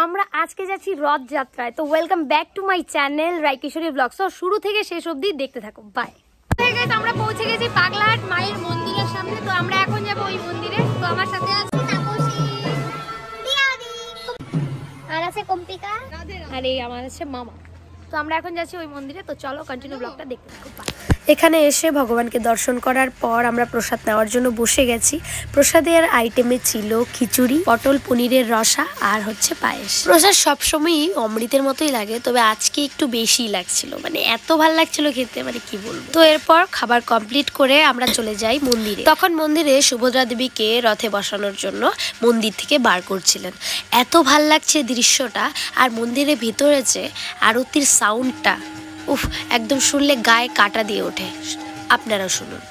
আমরা আজকে যাচ্ছি রথযাত্রায়। তো welcome back to my channel Raikishori blog. So শুরু থেকে শেষ অবধি দেখতে থাকো। বাই। আমরা পৌঁছে গেছি পাগলাহাট মায়ের মন্দিরের সামনে। তো আমরা এখন যাবো ওই মন্দিরে। তো আমার সাথে আছে আর আছে কম্পিকা আর এই আমার আছে মামা। তো আমরা এখন যাচ্ছি ওই মন্দিরে। তো চলো কন্টিনিউ ব্লগটা দেখতে থাকো। এখানে এসে ভগবানকে দর্শন করার পর আমরা প্রসাদ নেওয়ার জন্য বসে গেছি। প্রসাদের আইটেমে ছিল খিচুড়ি, পটল পনিরের রসা আর হচ্ছে পায়েস। প্রসাদ সবসময়ই অমৃতের মতোই লাগে, তবে আজকে একটু বেশি লাগছিল, মানে এত ভাল লাগছিল খেতে, মানে কি বলবো। তো এরপর খাবার কমপ্লিট করে আমরা চলে যাই মন্দিরে। তখন মন্দিরে সুভদ্রা দেবীকে রথে বসানোর জন্য মন্দির থেকে বার করছিলেন। এত ভাল লাগছে দৃশ্যটা, আর মন্দিরের ভিতরে যে আরতির সাউন্ডটা, উফ, একদম শুনলে গায়ে কাটা দিয়ে ওঠে। আপনারাও শুনুন।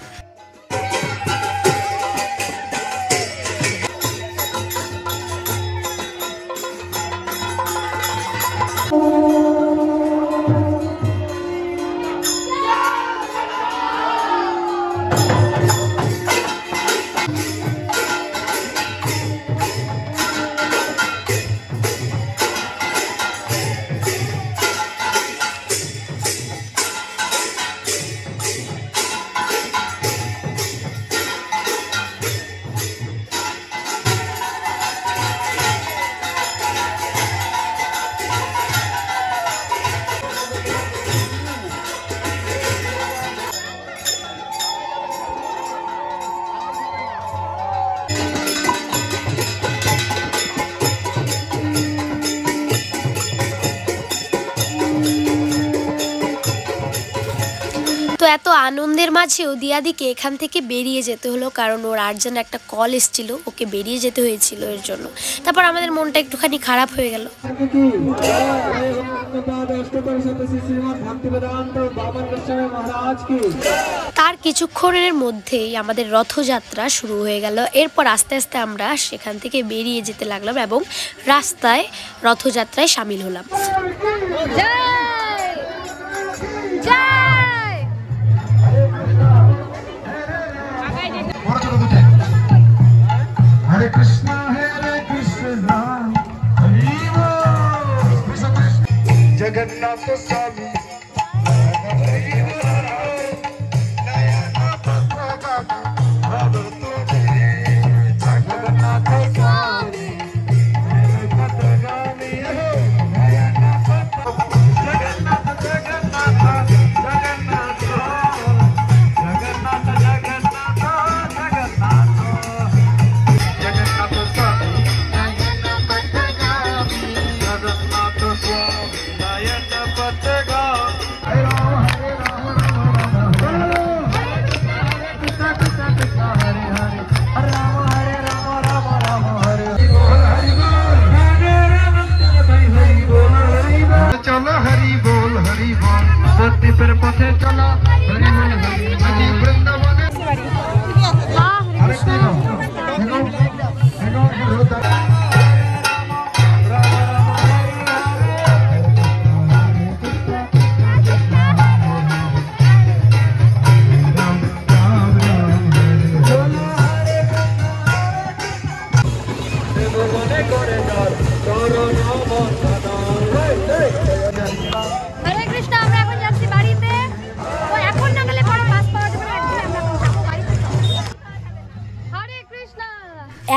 তো এত আনন্দের মাঝেও দিয়াদিকে এখান থেকে বেরিয়ে যেতে হলো, কারণ ওর আর্জেন্ট একটা কল এসেছিল, ওকে বেরিয়ে যেতে হয়েছিল এর জন্য। তারপর আমাদের মনটা একটুখানি খারাপ হয়ে গেল। তার কিছুক্ষণের মধ্যেই আমাদের রথযাত্রা শুরু হয়ে গেল। এরপর আস্তে আস্তে আমরা সেখান থেকে বেরিয়ে যেতে লাগলাম এবং রাস্তায় রথযাত্রায় সামিল হলাম। हरे कृष्णा हरि जगन्नाथ स्वामी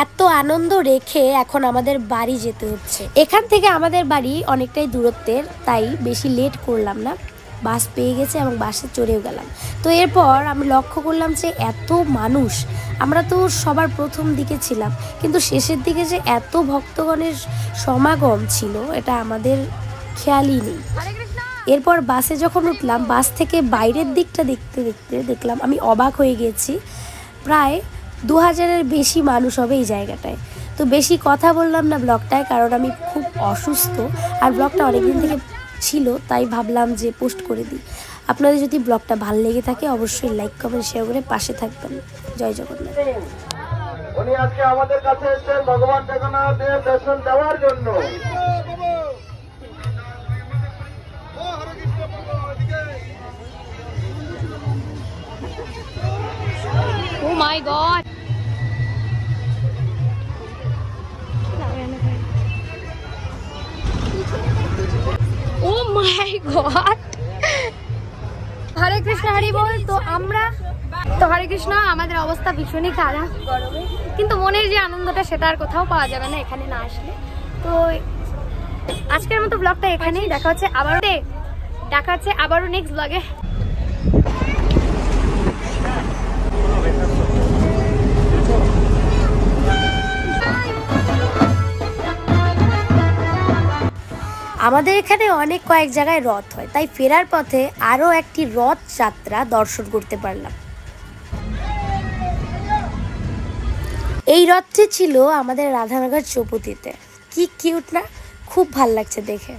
এত আনন্দ রেখে এখন আমাদের বাড়ি যেতে হচ্ছে। এখান থেকে আমাদের বাড়ি অনেকটাই দূরত্বের, তাই বেশি লেট করলাম না, বাস পেয়ে গেছে এবং বাসে চড়েও গেলাম। তো এরপর আমি লক্ষ্য করলাম যে এত মানুষ, আমরা তো সবার প্রথম দিকে ছিলাম, কিন্তু শেষের দিকে যে এত ভক্তগণের সমাগম ছিল এটা আমাদের খেয়ালই নেই। এরপর বাসে যখন উঠলাম, বাস থেকে বাইরের দিকটা দেখতে দেখতে দেখলাম, আমি অবাক হয়ে গেছি, প্রায় 2000-এর বেশি মানুষ হবে এই জায়গাটায়। তো বেশি কথা বললাম না ব্লগটায়, কারণ আমি খুব অসুস্থ আর ব্লগটা অনেকদিন থেকে ছিল, তাই ভাবলাম যে পোস্ট করে দিই। আপনাদের যদি ব্লগটা ভালো লেগে থাকে অবশ্যই লাইক কমেন্ট শেয়ার করে পাশে থাকবেন। জয় জগন্নাথ। উনি আজকে আমাদের কাছে এসেছেন ভগবান জগন্নাথের দর্শন দেওয়ার জন্য। Oh my God! My God, Hare Krishna Hari বল। তো হরে কৃষ্ণ, আমাদের অবস্থা ভীষণই খারাপ গরমে, কিন্তু মনের যে আনন্দটা সেটা আর কোথাও পাওয়া যাবে না এখানে না আসলে। তো আজকের মতো ব্লগটা এখানেই, দেখা হচ্ছে আবারও নেক্সট ব্লগে। আমাদের এখানে অনেক কয়েক জায়গায় রথ হয়, তাই ফেরার পথে আরও একটি রথ যাত্রা দর্শন করতে পারলাম। এই রথটি ছিল আমাদের রাধানগর চৌপতিতে। কি কিউট না, খুব ভাল লাগছে দেখে।